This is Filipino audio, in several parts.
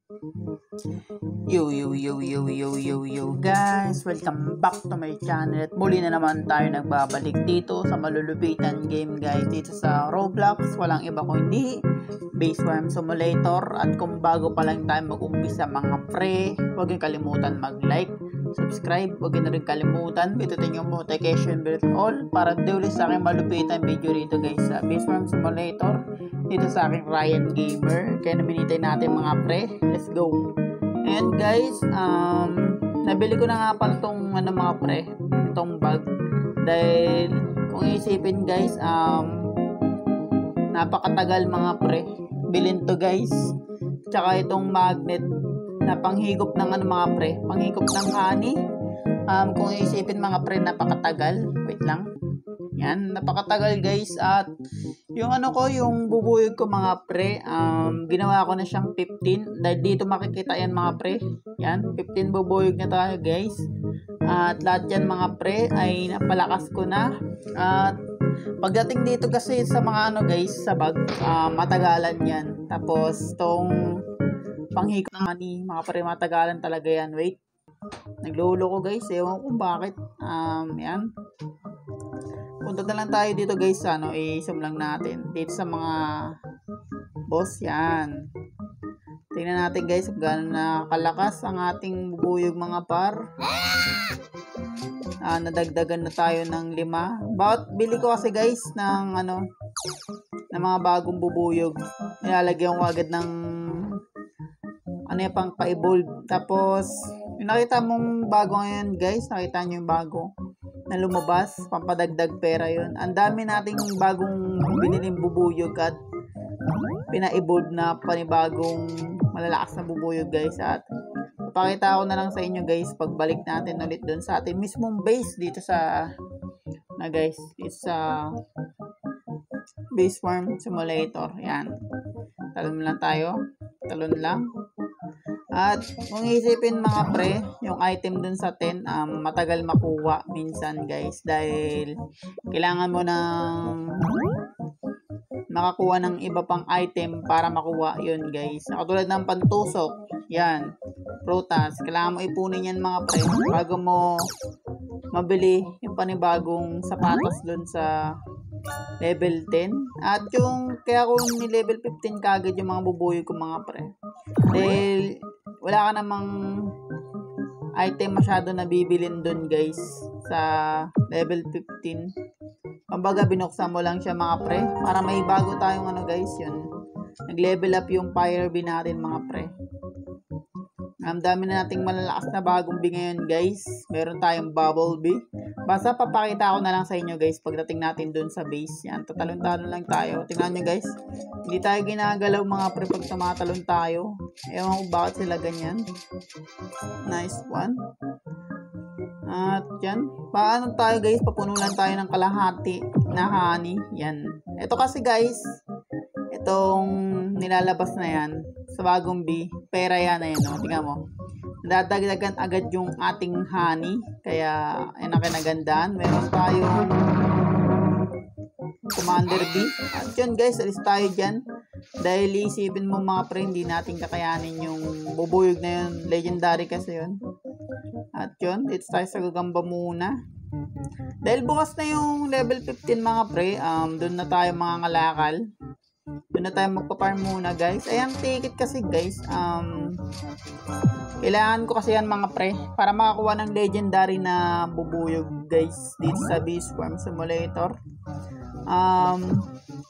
Yo guys, welcome back to my channel at muli na naman tayo nagbabalik dito sa malulupitan game guys, dito sa Roblox. Walang iba kundi Base Farm Simulator. At kung bago pa lang tayo mag-umpisa mga pre, huwag niyo kalimutan mag-like, subscribe, huwag niyo na rin kalimutan bitutin yung notification bell all para di sa aking malupitan video dito guys sa Base Farm Simulator, dito sa aking Ryan Gamer. Kaya naminitay natin mga pre, let's go. And guys, nabili ko na nga pala itong mga pre, itong bag. Dahil kung isipin guys, napakatagal mga pre bilhin to guys. Tsaka itong magnet na panghigop ng mga pre, panghigop ng honey. Kung isipin mga pre, napakatagal. Wait lang. Yan, napakatagal guys. At yung yung bubuyog ko mga pre, ginawa ko na siyang 15. Dahil dito makikita yan mga pre. Yan, 15 bubuyog na tayo guys. At lahat yan mga pre ay napalakas ko na. At pagdating dito kasi sa mga guys, sa bag, matagalan yan. Tapos tong panghikot ng honey mga pre, matagalan talaga yan. Wait, naglolo ko guys, ewan kung bakit. Yan, punta na lang tayo dito guys, i-zoom lang natin dito sa mga boss. Yan, tingnan natin guys kung gaano na kalakas ang ating bubuyog mga par. Nadagdagan na tayo ng 5. Bawat bili ko kasi guys ng ng mga bagong bubuyog, nilalagyan ko agad ng pang pa-evolve. Tapos yung nakita mong bago ngayon guys, nakita nyo yung bago na lumabas, pampadagdag pera yun. Ang dami nating bagong biniling bubuyog at pina-evolve na panibagong malalakas na bubuyog guys. At papakita ko na lang sa inyo guys pagbalik natin ulit dun sa ating mismong base dito sa guys, it's Base Farm Simulator. Yan, talon lang tayo, talon lang. At kung isipin mga pre, yung item dun sa 10, matagal makuha minsan guys, dahil kailangan mo ng makakuha ng iba pang item para makuha yun guys. Katulad ng pantusok, yan, prutas, kailangan mo ipunin yan mga pre bago mo mabili yung panibagong sapatos dun sa level 10. At yung kaya ko ni level 15 kagad yung mga bubuyo ko mga pre, dahil wala ka namang item masyado na bibilin dun guys sa level 15. Kumbaga binuksan mo lang siya mga pre para may bago tayong guys, yun, nag-level up yung fire bee natin mga pre. Ang dami na nating malalakas na bagong bee ngayon guys. Meron tayong bubble bee. Basta papakita ko na lang sa inyo guys pagdating natin dun sa base. Yan, tatalon-talon lang tayo. Tingnan nyo guys, hindi tayo ginagalaw mga pre pag tumatalon tayo. Ewan ko bakit sila ganyan. Nice one. At yan, paano tayo guys, papuno lang tayo ng kalahati na honey. Yan, ito kasi guys, itong nilalabas na yan sa bagong bee, pera yan na yan, tingnan mo, dadagdagan agad yung ating honey. Kaya yan ang kinagandaan. Meron tayong commander bee. At yun guys, alis tayo dyan, dahil isipin mo mga pre, hindi natin kakayanin yung bubuyog na yun, legendary kasi yun. At yun, dito tayo sa gagamba muna, dahil bukas na yung level 15 mga pre. Doon na tayo mga ngalakal, doon na tayo magpa-farm muna guys. Ayan, ticket kasi guys, kailangan ko kasi yan mga pre para makakuha ng legendary na bubuyog guys dito sa Base Farm Simulator.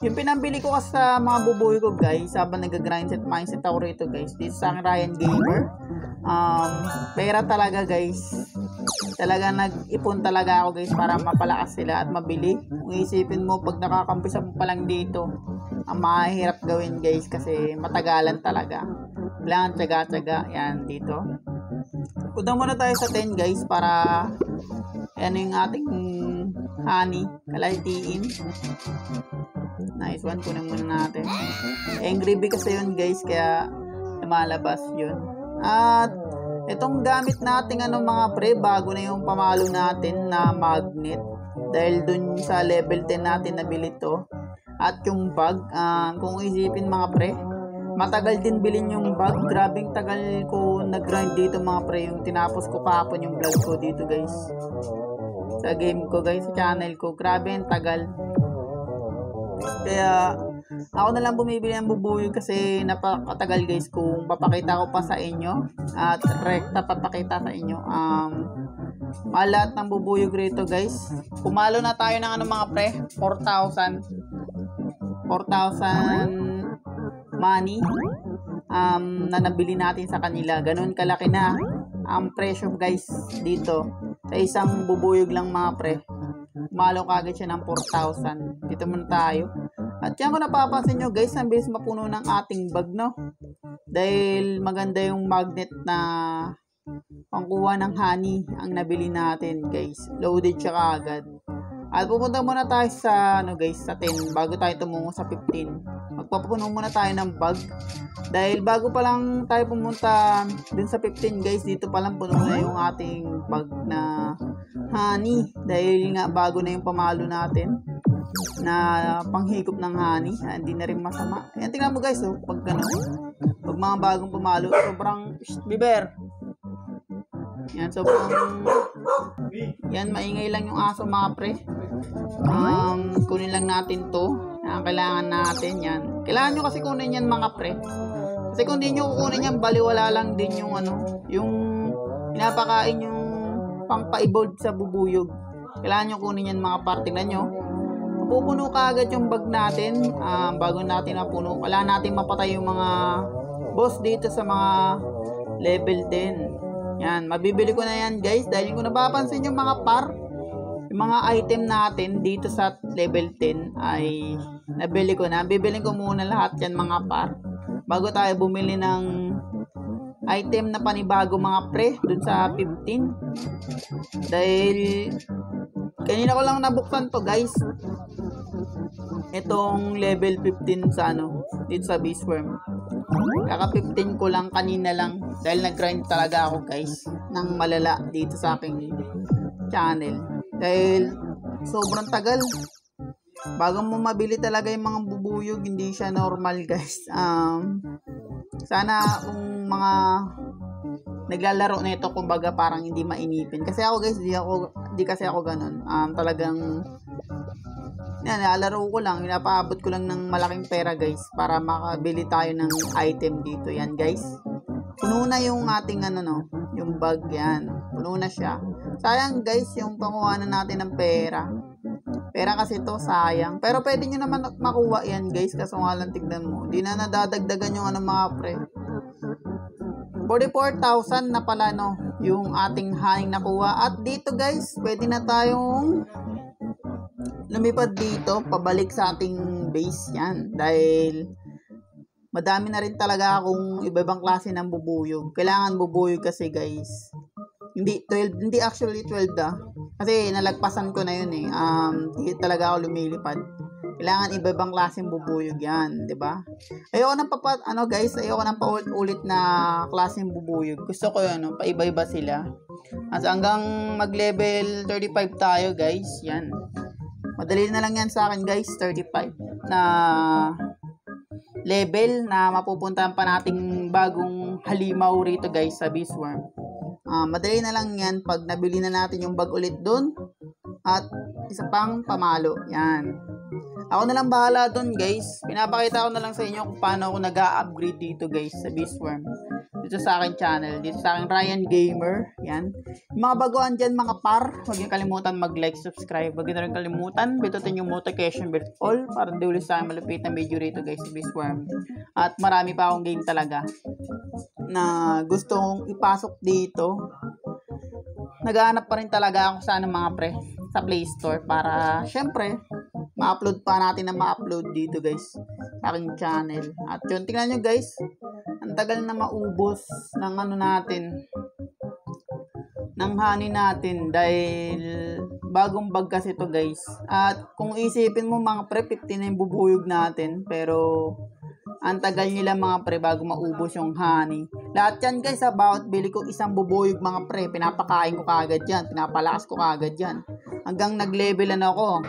Yung pinambili ko kasi sa mga bubuyog ko guys habang nag-grindset mindset ako rito guys dito sa Ryan Gamer, pera talaga guys. Talaga nag-ipon talaga ako guys para mapalakas sila at mabili. Kung isipin mo, pag nakakampisa mo pa lang dito, ang mahirap gawin guys kasi matagalan talaga. Kailangan tsaga-tsaga. Yan, dito punta muna tayo sa 10 guys para yan yung ating honey kalahtiin. Nice one, kunin muna natin. Angry bee kasi yun guys, kaya lumalabas yun. At itong gamit natin mga pre, bago na yung pamalo natin na magnet, dahil dun sa level 10 natin nabili to. At yung bag, kung isipin mga pre, matagal din bilhin yung bag. Grabing tagal ko nag-grind dito mga pre. Yung tinapos ko kahapon yung vlog ko dito guys. Sa game ko guys, sa channel ko. Grabe yung tagal. Kaya ako na lang bumibili ng bubuyog kasi napakatagal guys kung papakita ko pa sa inyo. At rekta papakita sa inyo. Lahat ng bubuyog rito guys. Pumalo na tayo ng ano mga pre. 4,000 money na nabili natin sa kanila. Ganun kalaki na ang presyo guys dito. Sa isang bubuyog lang mga pre. Malo kagad siya ng 4,000. Dito muna tayo. At yan kung napapansin nyo guys, ang bilis mapuno ng ating bag no. Dahil maganda yung magnet na pangkuha ng honey ang nabili natin guys. Loaded siya kaagad. At pupunta muna tayo sa ano guys, sa 10 bago tayo tumungo sa 15. Magpapuno muna tayo ng bag. Dahil bago pa lang tayo pumunta dun sa 15 guys, dito pa lang puno na yung ating bag na honey. Dahil nga bago na yung pamalo natin na panghigop ng honey. Hindi na rin masama. Ayan, tingnan mo guys, oh, pag mga bagong pamalo, sobrang biber. Yan, sobrang yan, maingay lang yung aso mga pre. Kunin lang natin to. Yan, kailangan natin yan. Kailangan nyo kasi kunin yan mga pre. Kasi kung di nyo kukunin yan, baliwala lang din yung ano, yung pinapakain yung pang-pa-evolve sa bubuyog. Kailangan nyo kunin yan mga parte na nyo. Pupuno ka agad yung bag natin. Bago natin napuno, kailangan natin mapatay yung mga boss dito sa mga level 10. Yan, mabibili ko na yan guys. Dahil kung napapansin yung mga par, yung mga item natin dito sa level 10 ay nabili ko na. Bibili ko muna lahat yan mga par bago tayo bumili ng item na panibago mga pre dun sa 15. Dahil kanina ko lang nabuksan to guys, itong level 15 sa ano dito sa Beastworm. Kaka 15 ko lang kanina lang dahil nag-grind talaga ako guys ng malala dito sa aking channel. Dahil sobrang tagal bago mo mabili talaga yung mga bubuyog, hindi siya normal guys. Sana kung mga naglalaro na ito, kumbaga parang hindi mainipin. Kasi ako guys, di kasi ako ganun. Talagang yan, nalalaro ko lang, inapaabot ko lang ng malaking pera guys para makabili tayo ng item dito. Yan guys, puno na yung ating ano no, yung bag yan, puno na siya. Sayang guys yung panguhanan natin ng pera kasi to sayang, pero pwede nyo naman makuha yan guys. Kaso nga lang tignan mo, di na nadadagdagan yung ano mga pre. 44,000 na pala no yung ating haning nakuha. At dito guys, pwede na tayong lumipad dito pabalik sa ating base yan. Dahil madami na rin talaga akong iba-ibang klase ng bubuyog. Kailangan bubuyog kasi guys. Hindi 12, hindi actually 12 kasi nalagpasan ko na yun eh. Hindi talaga ako lumilipad. Kailangan iba-ibang klaseng bubuyog yan, 'di ba? Ayoko nang guys, ayoko nang paulit-ulit na klaseng bubuyog. Gusto ko 'yun, paiba-iba sila. As hanggang mag-level 35 tayo, guys. Yan. Madali na lang yan sa akin, guys, 35 na level na mapupuntahan pa nating bagong halimaw rito, guys, sa Beastworm. Madali na lang yan pag nabili na natin yung bag ulit dun at isa pang pamalo. Yan. Ako na lang bahala dun, guys. Pinapakita ko na lang sa inyo kung paano ako nag-upgrade dito, guys, sa Beastworm. Dito sa akin channel. Dito sa akin Ryan Gamer. Yan. Yung mga baguhan dyan, mga par, huwag niyo kalimutan mag-like, subscribe. Huwag niyo rin kalimutan, bitutin yung notification bell all para hindi ulit sa akin malupit na video rito, guys, sa Beastworm. At marami pa akong game talaga na gusto kong ipasok dito. Naghahanap pa rin talaga ako sa mga pre, sa Play Store para syempre ma-upload pa natin na ma-upload dito, guys, sa aking channel. At yun, tingnan nyo, guys, ang tagal na maubos ng ano natin, ng honey natin dahil bagong bag kasi to, guys. At kung isipin mo mga pre, 15 na yung bubuyog natin, pero ang tagal nila mga pre bago maubos yung honey. Lahat yan, guys, bawat bili ko isang bubuyog mga pre, pinapakain ko kaagad yan, pinapalakas ko kaagad yan. Hanggang nag-level na ako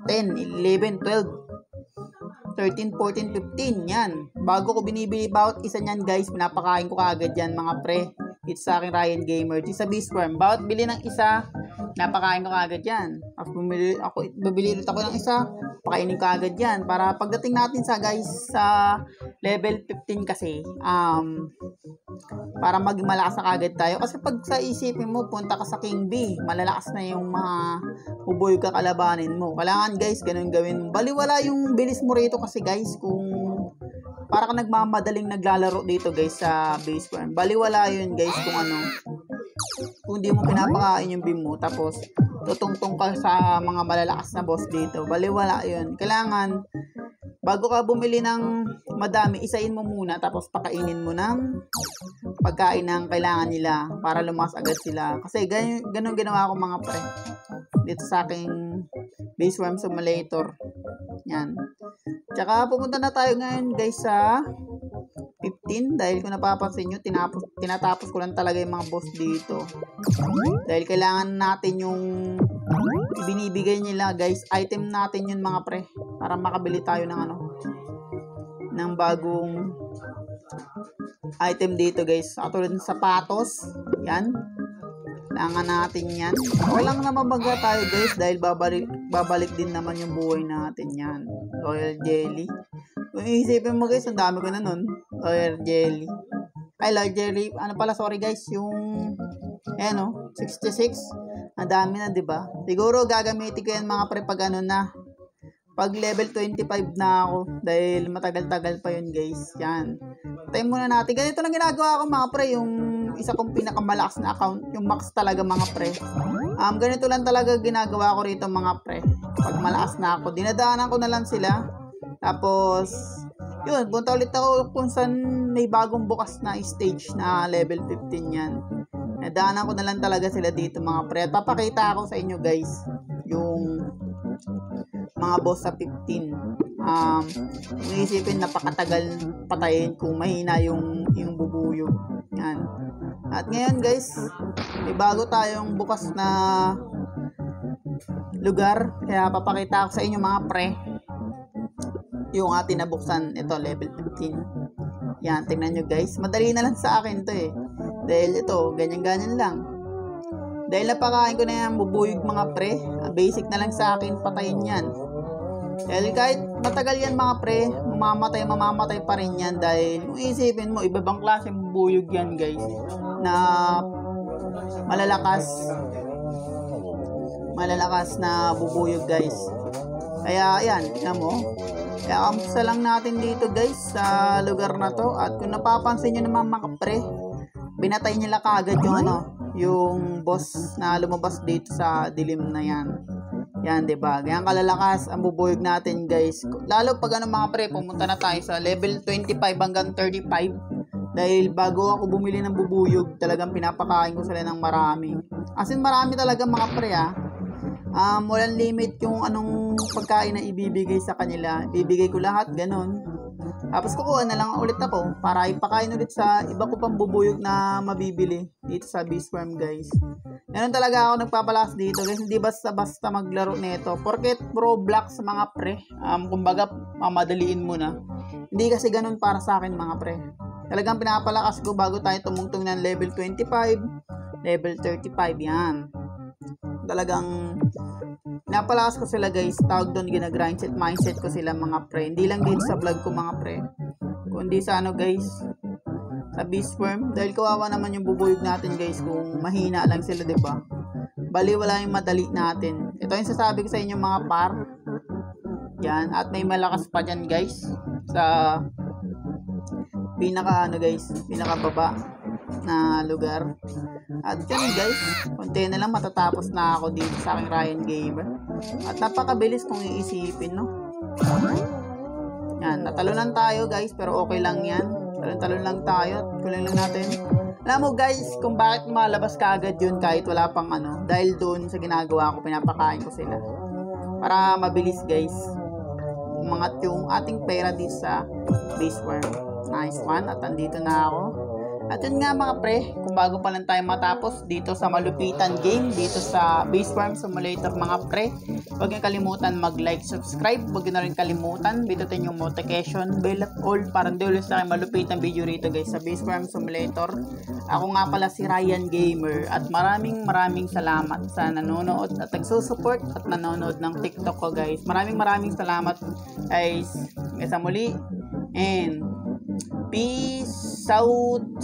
10, 11, 12. 13, 14, 15. Yan. Bago ko binibili bawat isa niyan guys, pinapakain ko kaagad yan mga pre. It's sa akin Ryan Gamer. Di sa Beastworm. Bawat bili ng isa, napakain ko kaagad yan. Bibili ulit ako ng isa, pakainin ko agad yan. Para pagdating natin sa guys, sa level 15 kasi, para maging malakas na kagad tayo. Kasi pag sa isipin mo, punta ka sa King B, malalakas na yung mga uboy kakalabanin mo. Kailangan guys, ganun gawin. Baliwala yung bilis mo rito kasi guys, kung para ka nagmamadaling naglalaro dito guys sa Beastworm. Baliwala yun guys kung di mo pinapakain yung beam mo, tapos tutungtong ka sa mga malalakas na boss dito. Baliwala yun. Kailangan, bago ka bumili ng madami, isain mo muna, tapos pakainin mo ng pagkain ng kailangan nila para lumakas agad sila. Kasi ganun ginawa ko mga pre dito sa aking Beastworm Simulator. Yan. Tsaka pupunta na tayo ngayon guys sa 15 dahil kung napapansin nyo, tinatapos ko lang talaga yung mga boss dito. Dahil kailangan natin yung binibigay nila guys, item natin yun mga pre, para makabili tayo ng ng bagong item dito guys. Katulad ng sapatos, yan. Kailangan natin yan. Walang namabaga tayo guys dahil babalik din naman yung buhay natin yan. Royal Jelly. Kung iisipin mo guys, ang dami ko na nun. Royal Jelly. Ay, Royal Jelly. Ano pala, sorry guys. Yung, 66. Ang dami na, diba? Siguro gagamitin ko yan mga pre pag pag level 25 na ako. Dahil matagal-tagal pa yun guys. Yan. Time muna natin. Ganito lang ginagawa ko mga pre. Yung isa kong pinakamalakas na account. Yung max talaga mga pre. Ganito lang talaga ginagawa ko rito mga pre. Pag malakas na ako, dinadaanan ko na lang sila. Tapos, yun, punta ulit ako kung saan may bagong bukas na stage na level 15 yan. Nadaanan ko na lang talaga sila dito mga pre. At papakita ako sa inyo guys yung mga boss sa 15. Kung isipin, napakatagal patayin kung mahina yung bubuyog. Yan. At ngayon guys, may bago tayong bukas na lugar. Kaya papakita ko sa inyo mga pre yung ating nabuksan. Ito, level 15. Yan, tingnan nyo guys. Madali na lang sa akin to eh. Dahil ito, ganyan-ganyan lang. Dahil napakain ko na yan, bubuyog mga pre. Basic na lang sa akin, patayin yan. Dahil kahit matagal yan mga pre, mamamatay pa rin yan. Dahil kung isipin mo, ibabang klase bubuyog yan guys. Na malalakas na bubuyog guys. Kaya yan, tingnan mo. Kaya kamusta lang natin dito guys sa lugar na to. At kung napapansin nyo naman mga pre, binatay nila kaagad yung boss na lumabas dito sa dilim na yan. Yan, diba? Ganyan kalalakas ang bubuyog natin guys. Lalo pag mga pre, pumunta na tayo sa level 25 hanggang 35. Dahil bago ako bumili ng bubuyog, talagang pinapakain ko sila ng marami. As in, marami talaga mga pre walang limit yung anong pagkain na ibibigay sa kanila. Ibibigay ko lahat, ganun. Tapos kukuha na lang ulit ako para ipakain ulit sa iba ko pang bubuyog na mabibili dito sa Beastworm guys. Ganun talaga ako nagpapalakas dito guys. Hindi basta-basta maglaro nito. Porket Roblox mga pre, kumbaga mamadaliin mo na. Hindi kasi ganun para sa akin mga pre. Talagang pinapalakas ko bago tayo tumungtong ng level 25, level 35 yan. Talagang napalakas ko sila guys. Tawag doon, ginagrind set mindset ko sila mga pre. Hindi lang dito sa vlog ko mga pre, kundi sa guys, sa Beastworm. Dahil kawawa naman yung bubuyog natin guys kung mahina lang sila, diba? Bali wala yung madali natin. Ito yung sasabi ko sa inyo mga par. Yan. At may malakas pa dyan guys sa pinaka baba na lugar. At yun guys, konti na lang matatapos na ako dito sa aking Ryan Gamer. At napakabilis kung iisipin, no? Yan, natalunan tayo guys, pero okay lang yan. Talon lang tayo, kulang lang natin. Alam mo guys, kung bakit malabas ka agad yun kahit wala pang dahil doon sa ginagawa ko, pinapakain ko sila. Para mabilis guys, umangat yung ating pera dito sa Beastworm. Nice one, at andito na ako. At yun nga mga pre, kung bago pa lang tayo matapos dito sa malupitan game, dito sa Base Farm Simulator mga pre, huwag niyo kalimutan mag-like, subscribe, huwag niyo na rin kalimutan, bitutin yung notification bell at all para hindi ulit sa akin malupitan video rito guys sa Base Farm Simulator. Ako nga pala si Ryan Gamer at maraming salamat sa nanonood at nagsusupport at nanonood ng TikTok ko guys. Maraming salamat guys. Hanggang sa muli and peace out.